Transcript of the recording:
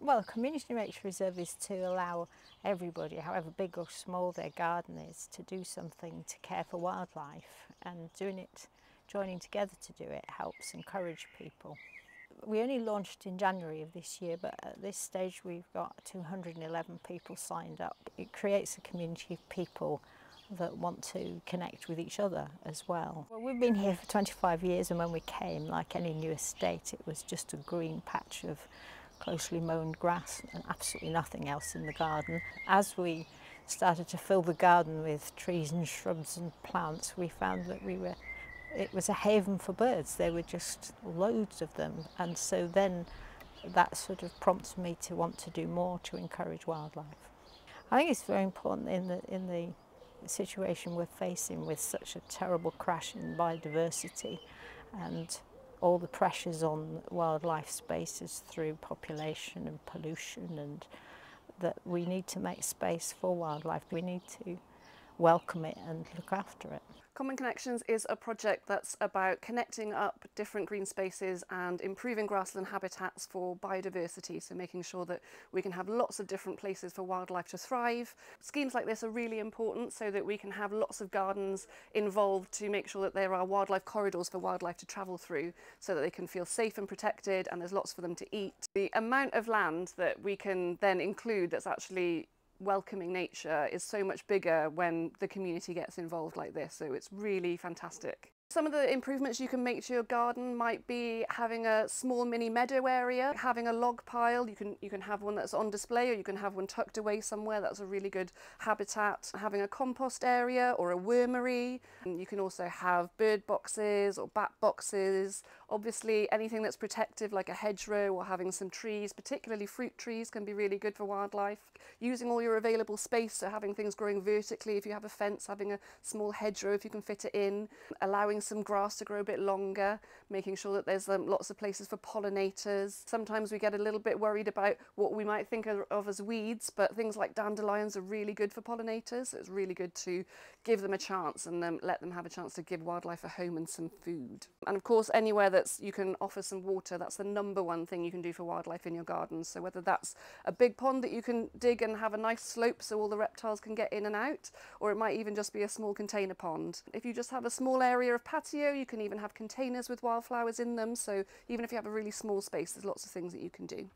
Well, a community nature reserve is to allow everybody, however big or small their garden is, to do something to care for wildlife, and joining together to do it helps encourage people. We only launched in January of this year, but at this stage we've got 211 people signed up. It creates a community of people that want to connect with each other as well. Well, we've been here for 25 years, and when we came, like any new estate, it was just a green patch of closely mown grass and absolutely nothing else in the garden. As we started to fill the garden with trees and shrubs and plants, we found that it was a haven for birds. There were just loads of them, and so then that sort of prompted me to want to do more to encourage wildlife. I think it's very important in the situation we're facing with such a terrible crash in biodiversity and all the pressures on wildlife spaces through population and pollution, and that we need to make space for wildlife. We need to welcome it and look after it. Common Connections is a project that's about connecting up different green spaces and improving grassland habitats for biodiversity, so making sure that we can have lots of different places for wildlife to thrive. Schemes like this are really important so that we can have lots of gardens involved to make sure that there are wildlife corridors for wildlife to travel through so that they can feel safe and protected and there's lots for them to eat. The amount of land that we can then include that's actually welcoming nature is so much bigger when the community gets involved like this, so it's really fantastic. Some of the improvements you can make to your garden might be having a small mini meadow area, having a log pile. You can have one that's on display, or you can have one tucked away somewhere. That's a really good habitat. Having a compost area or a wormery. And you can also have bird boxes or bat boxes. Obviously anything that's protective like a hedgerow, or having some trees, particularly fruit trees, can be really good for wildlife. Using all your available space, so having things growing vertically. If you have a fence, having a small hedgerow if you can fit it in. Allowing some grass to grow a bit longer, making sure that there's lots of places for pollinators. Sometimes we get a little bit worried about what we might think of as weeds, but things like dandelions are really good for pollinators. So it's really good to give them a chance and let them have a chance to give wildlife a home and some food. And of course, anywhere that's you can offer some water, that's the #1 thing you can do for wildlife in your garden. So whether that's a big pond that you can dig and have a nice slope so all the reptiles can get in and out, or it might even just be a small container pond. If you just have a small area of patio, you can even have containers with wildflowers in them, so even if you have a really small space, there's lots of things that you can do.